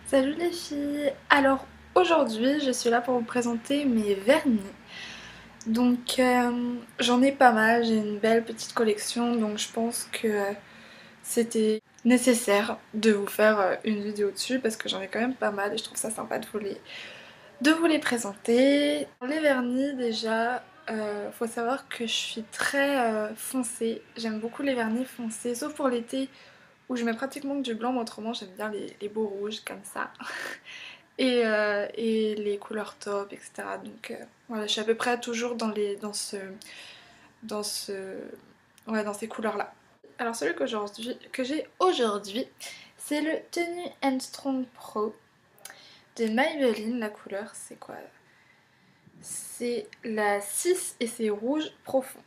Salut les filles! Alors aujourd'hui je suis là pour vous présenter mes vernis. Donc j'en ai pas mal, j'ai une belle petite collection donc je pense que c'était nécessaire de vous faire une vidéo dessus parce que j'en ai quand même pas mal et je trouve ça sympa de vous les présenter. Les vernis déjà, faut savoir que je suis très foncée, j'aime beaucoup les vernis foncés sauf pour l'été où je mets pratiquement que du blanc mais autrement j'aime bien les beaux rouges comme ça. Et les couleurs top, etc. Donc voilà, je suis à peu près toujours dans ce, ouais, dans ces couleurs-là. Alors celui que j'ai aujourd'hui, c'est le Tenu and Strong Pro de Maybelline. La couleur, c'est quoi? C'est la 6 et c'est rouge profond.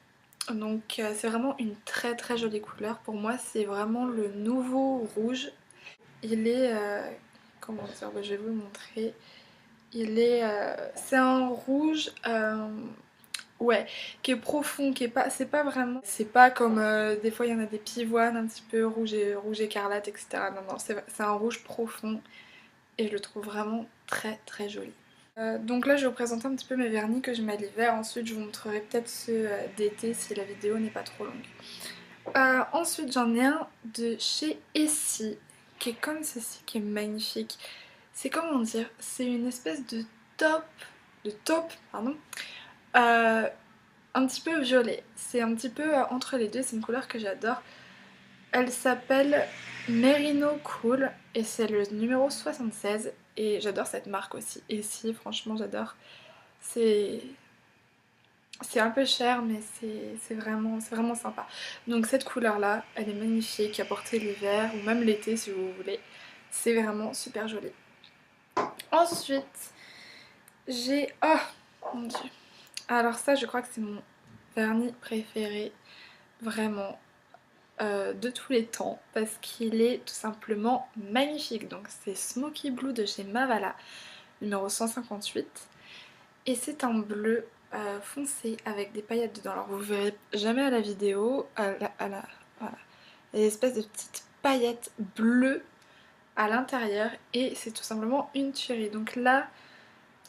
Donc c'est vraiment une très très jolie couleur. Pour moi, c'est vraiment le nouveau rouge. Il est, comment dire, je vais vous le montrer. C'est un rouge, ouais, qui est profond, qui est pas, c'est pas vraiment, c'est pas comme des fois il y en a des pivoines un petit peu rouge écarlate, etc. Non, non, c'est un rouge profond et je le trouve vraiment très très joli. Donc là je vais vous présenter un petit peu mes vernis que je mets à l'hiver, ensuite je vous montrerai peut-être ceux d'été si la vidéo n'est pas trop longue. Ensuite j'en ai un de chez Essie qui est comme ceci, qui est magnifique. C'est comment dire, c'est une espèce top, de taupe, pardon, euh, un petit peu violet. C'est un petit peu entre les deux, c'est une couleur que j'adore. Elle s'appelle Merino Cool et c'est le numéro 76 et j'adore cette marque aussi. Essie, franchement j'adore. C'est c'est un peu cher mais c'est vraiment sympa. Donc cette couleur là, elle est magnifique à porter l'hiver ou même l'été si vous voulez. C'est vraiment super joli. Ensuite, j'ai... Oh mon dieu. Alors ça, je crois que c'est mon vernis préféré, vraiment, de tous les temps, parce qu'il est tout simplement magnifique. Donc c'est Smoky Blue de chez Mavala, numéro 158. Et c'est un bleu foncé avec des paillettes dedans. Alors vous verrez jamais à la vidéo, voilà, des espèces de petites paillettes bleues à l'intérieur et c'est tout simplement une tuerie. Donc là,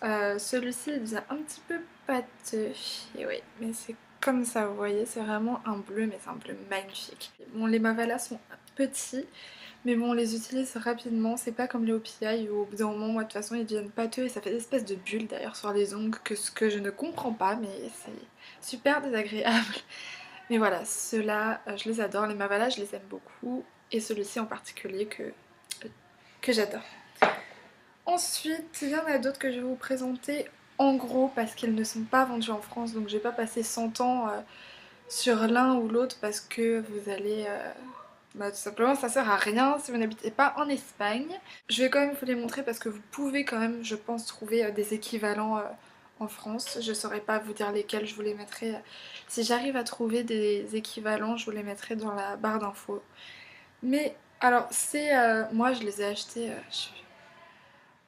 celui-ci il devient un petit peu pâteux, et oui, mais c'est comme ça, vous voyez, c'est vraiment un bleu, mais c'est un bleu magnifique. Bon, les Mavala sont petits, mais bon, on les utilise rapidement, c'est pas comme les OPI où au bout d'un moment, moi de toute façon, ils deviennent pâteux et ça fait des espèces de bulles d'ailleurs sur les ongles, ce que je ne comprends pas, mais c'est super désagréable. Mais voilà, ceux-là, je les adore, les Mavala, je les aime beaucoup, et celui-ci en particulier que j'adore. Ensuite, il y en a d'autres que je vais vous présenter en gros parce qu'ils ne sont pas vendus en France, donc je vais pas passer 100 ans sur l'un ou l'autre parce que vous allez... tout simplement ça sert à rien si vous n'habitez pas en Espagne. Je vais quand même vous les montrer parce que vous pouvez quand même, je pense, trouver des équivalents en France. Je saurais pas vous dire lesquels, je vous les mettrai... si j'arrive à trouver des équivalents, je vous les mettrai dans la barre d'infos. Mais alors c'est... moi je les ai achetés...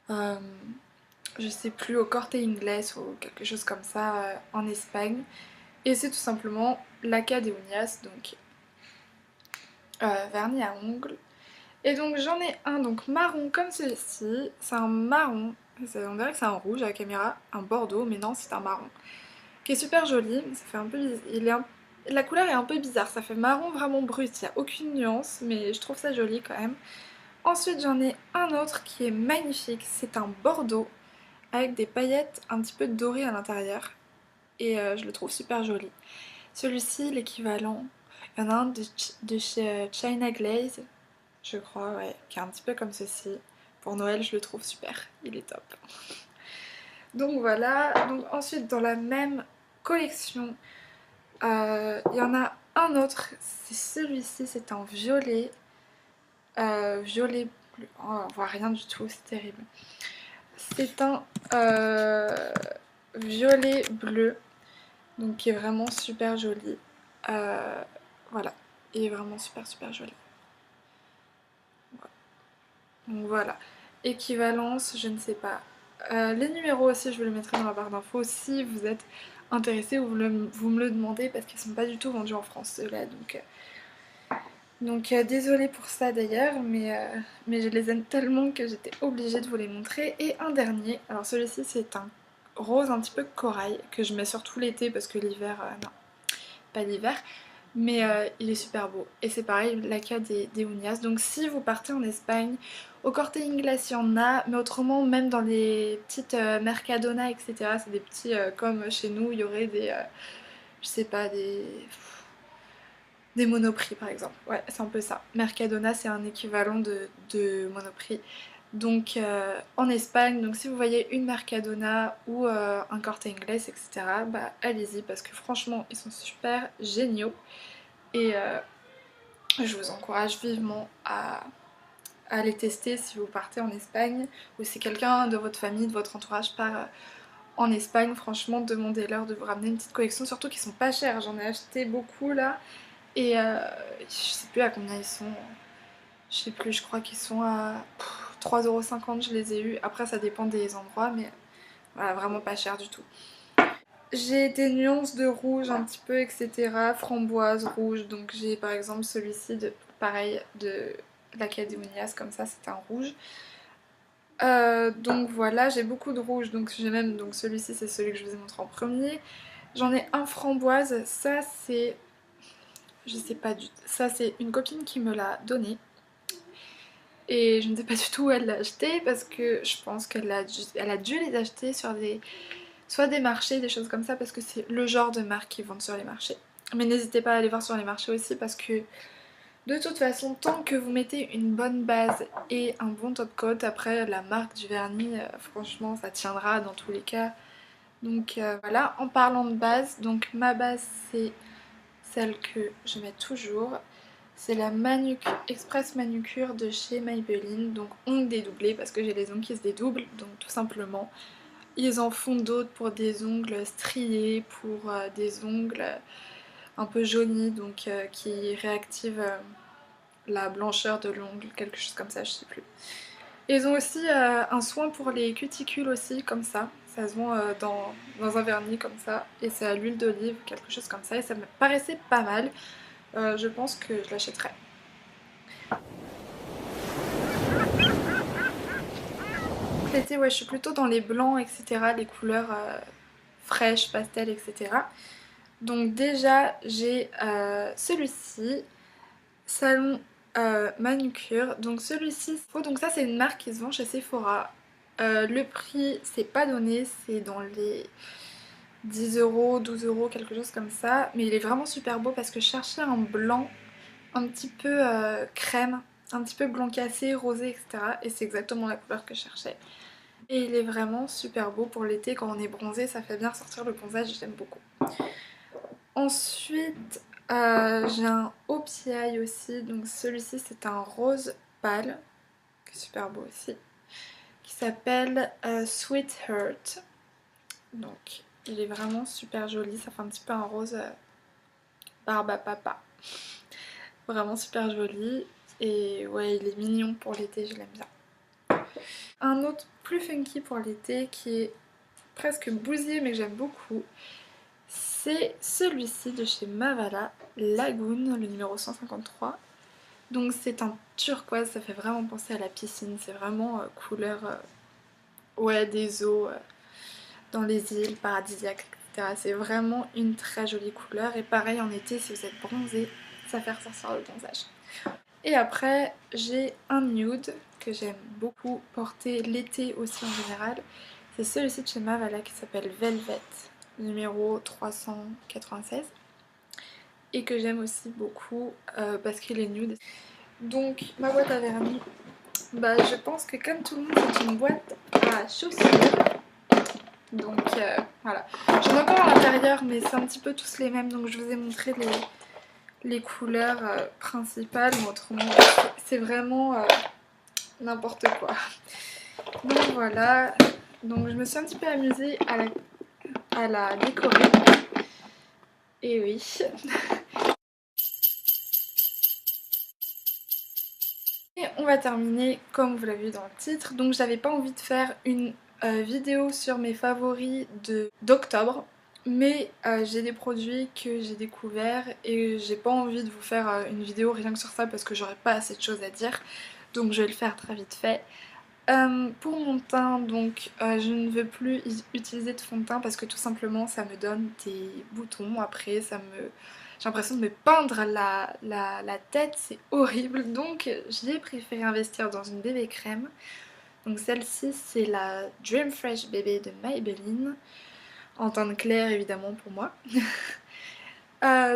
euh, je sais plus, au Corte Inglés ou quelque chose comme ça en Espagne. Et c'est tout simplement l'Aca de Uñas, donc vernis à ongles. Et donc j'en ai un donc marron comme celui-ci, c'est un marron, on dirait que c'est un rouge à la caméra, un bordeaux, mais non c'est un marron, qui est super joli, ça fait un peu, la couleur est un peu bizarre, ça fait marron vraiment brut, il n'y a aucune nuance, mais je trouve ça joli quand même. Ensuite j'en ai un autre qui est magnifique, c'est un bordeaux, avec des paillettes un petit peu dorées à l'intérieur et je le trouve super joli. Celui-ci, l'équivalent, il y en a un de chez China Glaze, je crois, ouais, qui est un petit peu comme ceci. Pour Noël, je le trouve super, il est top. Donc voilà, donc ensuite dans la même collection, il y en a un autre, c'est celui-ci, c'est un violet, violet bleu, oh, on voit rien du tout, c'est terrible. C'est un violet bleu, donc qui est vraiment super joli. Voilà, il est vraiment super joli. Donc voilà, équivalence, je ne sais pas. Les numéros aussi, je vous les mettrai dans la barre d'infos si vous êtes intéressé ou vous me le demandez parce qu'ils ne sont pas du tout vendus en France ceux-là. Donc désolée pour ça d'ailleurs, mais je les aime tellement que j'étais obligée de vous les montrer. Et un dernier, alors celui-ci c'est un rose un petit peu corail que je mets surtout l'été parce que l'hiver, non, pas l'hiver. Mais il est super beau. Et c'est pareil, l'Aca des Unias. Donc si vous partez en Espagne, au Corte Inglés il y en a, mais autrement même dans les petites Mercadona, etc. C'est des petits, comme chez nous, il y aurait des, je sais pas, des Monoprix par exemple. Ouais, c'est un peu ça. Mercadona c'est un équivalent de Monoprix. Donc en Espagne, donc si vous voyez une Mercadona ou un Corte Inglés, etc., bah allez-y parce que franchement ils sont super géniaux. Et je vous encourage vivement à les tester si vous partez en Espagne ou si quelqu'un de votre famille, de votre entourage part en Espagne. Franchement, demandez-leur de vous ramener une petite collection, surtout qu'ils sont pas chers. J'en ai acheté beaucoup là et je sais plus à combien ils sont. Je sais plus, je crois qu'ils sont à 3,50 €, je les ai eus. Après, ça dépend des endroits, mais voilà, vraiment pas cher du tout. J'ai des nuances de rouge un petit peu, etc. Framboise, rouge. Donc j'ai par exemple celui-ci, pareil, de l'Académonias, comme ça, c'est un rouge. Donc voilà, j'ai beaucoup de rouge. Donc j'ai même, donc celui-ci, c'est celui que je vous ai montré en premier. J'en ai un framboise. Ça, c'est, je sais pas du tout. Ça, c'est une copine qui me l'a donné. Et je ne sais pas du tout où elle l'a acheté parce que je pense elle a dû les acheter sur soit des marchés, des choses comme ça, parce que c'est le genre de marque qu'ils vendent sur les marchés. Mais n'hésitez pas à aller voir sur les marchés aussi parce que de toute façon, tant que vous mettez une bonne base et un bon top coat, après la marque du vernis, franchement ça tiendra dans tous les cas. Donc voilà, en parlant de base, donc ma base c'est celle que je mets toujours. C'est la Express Manucure de chez Maybelline, donc ongles dédoublés parce que j'ai les ongles qui se dédoublent, donc tout simplement. Ils en font d'autres pour des ongles striés, pour des ongles un peu jaunis, donc qui réactivent la blancheur de l'ongle, quelque chose comme ça, je sais plus. Et ils ont aussi un soin pour les cuticules aussi, comme ça. Ça se vend dans un vernis comme ça, et c'est à l'huile d'olive, quelque chose comme ça, et ça me paraissait pas mal. Je pense que je l'achèterai. L'été, ouais, je suis plutôt dans les blancs, etc., les couleurs fraîches, pastel, etc. Donc déjà, j'ai celui-ci, Salon Manucure. Donc celui-ci, donc ça c'est une marque qui se vend chez Sephora. Le prix, c'est pas donné, c'est dans les 10 €, 12 €, quelque chose comme ça. Mais il est vraiment super beau parce que je cherchais un blanc un petit peu crème, un petit peu blanc cassé, rosé, etc. Et c'est exactement la couleur que je cherchais. Et il est vraiment super beau pour l'été quand on est bronzé, ça fait bien ressortir le bronzage, j'aime beaucoup. Ensuite, j'ai un OPI aussi, donc celui-ci c'est un rose pâle, qui est super beau aussi, qui s'appelle Sweet Heart. Donc il est vraiment super joli, ça fait un petit peu un rose barbe à papa. Vraiment super joli, et ouais il est mignon pour l'été, je l'aime bien. Un autre plus funky pour l'été qui est presque bousillé mais que j'aime beaucoup, c'est celui-ci de chez Mavala, Lagoon, le numéro 153. Donc c'est un turquoise, ça fait vraiment penser à la piscine, c'est vraiment couleur ouais, des eaux dans les îles paradisiaques, etc. C'est vraiment une très jolie couleur et pareil en été si vous êtes bronzé, ça fait ressortir le bronzage. Et après j'ai un nude que j'aime beaucoup porter l'été aussi en général. C'est celui-ci de chez Mavala qui s'appelle Velvet, numéro 396. Et que j'aime aussi beaucoup parce qu'il est nude. Donc ma boîte à vernis, bah je pense que comme tout le monde c'est une boîte à chaussures. Donc voilà. J'en ai encore à l'intérieur mais c'est un petit peu tous les mêmes, donc je vous ai montré les couleurs principales, mais autrement c'est vraiment n'importe quoi. Donc voilà, donc je me suis un petit peu amusée à la décorer. Et oui. Et on va terminer comme vous l'avez vu dans le titre. Donc j'avais pas envie de faire une vidéo sur mes favoris d'octobre. Mais j'ai des produits que j'ai découverts et j'ai pas envie de vous faire une vidéo rien que sur ça parce que j'aurais pas assez de choses à dire. Donc je vais le faire très vite fait. Pour mon teint, donc je ne veux plus utiliser de fond de teint parce que tout simplement ça me donne des boutons. Après j'ai l'impression de me peindre la tête, c'est horrible. Donc j'ai préféré investir dans une bébé crème. Donc celle-ci c'est la Dream Fresh Bébé de Maybelline. En teinte claire évidemment pour moi.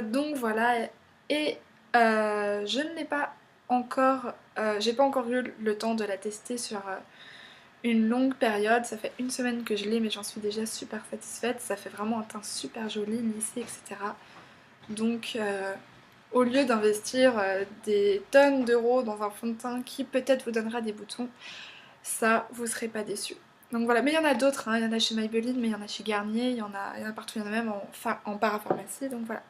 Donc voilà, et je ne l'ai pas encore, j'ai pas encore eu le temps de la tester sur une longue période. Ça fait une semaine que je l'ai mais j'en suis déjà super satisfaite. Ça fait vraiment un teint super joli, lissé, etc. Donc au lieu d'investir des tonnes d'euros dans un fond de teint qui peut-être vous donnera des boutons, ça vous serez pas déçus. Donc voilà, mais il y en a d'autres, hein. Il y en a chez Maybelline, mais il y en a chez Garnier, il y en a partout, il y en a même en parapharmacie, donc voilà.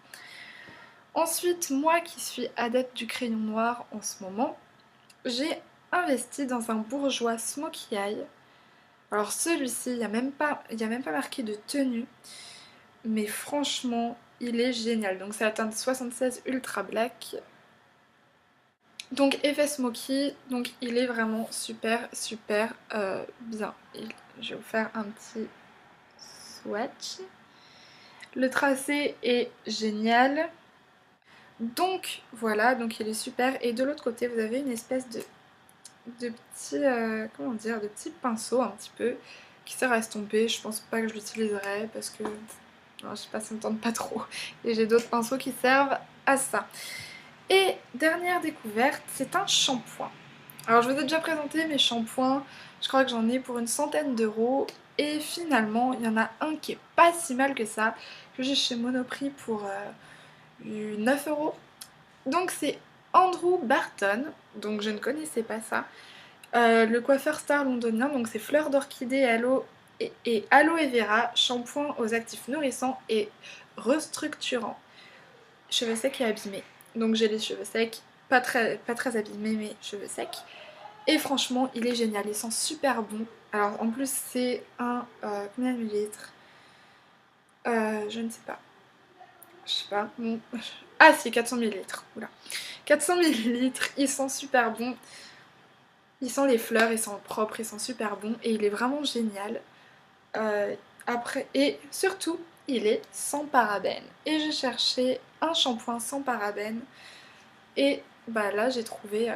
Ensuite, moi qui suis adepte du crayon noir en ce moment, j'ai investi dans un bourgeois Smokey Eye. Alors celui-ci, il y a même pas marqué de tenue, mais franchement, il est génial. Donc c'est la teinte 76 Ultra Black. Donc effet smoky, donc il est vraiment super bien. Je vais vous faire un petit swatch. Le tracé est génial. Donc voilà, donc il est super. Et de l'autre côté, vous avez une espèce de petit, comment dire, de petit pinceau un petit peu qui sert à estomper. Je pense pas que je l'utiliserai parce que, non, je sais pas, ça me tente pas trop. Et j'ai d'autres pinceaux qui servent à ça. Et dernière découverte, c'est un shampoing. Alors je vous ai déjà présenté mes shampoings, je crois que j'en ai pour une centaine d'euros. Et finalement, il y en a un qui est pas si mal que ça, que j'ai chez Monoprix pour 9 euros. Donc c'est Andrew Barton, donc je ne connaissais pas ça. Le coiffeur star londonien, donc c'est fleurs d'orchidée et aloe vera, shampoing aux actifs nourrissants et restructurants. Cheveux secs et abîmés. Donc j'ai les cheveux secs, pas très abîmés mais cheveux secs. Et franchement il est génial, il sent super bon. Alors en plus c'est un, combien de millilitres, je ne sais pas. Je sais pas, bon. Ah si, 400 millilitres, oula. 400 millilitres, il sent super bon. Il sent les fleurs, il sent propre, il sent super bon et il est vraiment génial. Après, et surtout, il est sans parabènes. Et j'ai cherché un shampoing sans parabènes. Et bah là, j'ai trouvé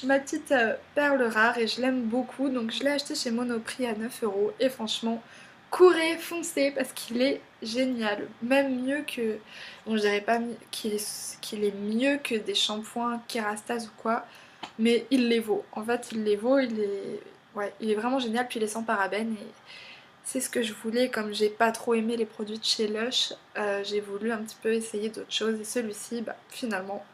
ma petite perle rare et je l'aime beaucoup. Donc je l'ai acheté chez Monoprix à 9 euros. Et franchement, courez, foncez parce qu'il est génial. Même mieux que... Bon, je dirais pas qu'il est mieux que des shampoings Kerastase ou quoi. Mais il les vaut. En fait, il les vaut. Ouais, il est vraiment génial. Puis il est sans parabènes. Et c'est ce que je voulais. Comme j'ai pas trop aimé les produits de chez Lush, j'ai voulu un petit peu essayer d'autres choses. Et celui-ci, bah, finalement...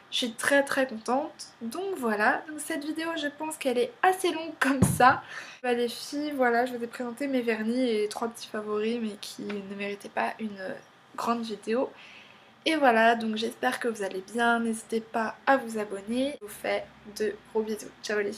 Je suis très contente. Donc voilà, donc cette vidéo je pense qu'elle est assez longue comme ça. Bah les filles, voilà, je vous ai présenté mes vernis et 3 petits favoris mais qui ne méritaient pas une grande vidéo. Et voilà, donc j'espère que vous allez bien. N'hésitez pas à vous abonner. Je vous fais de gros bisous. Ciao les filles.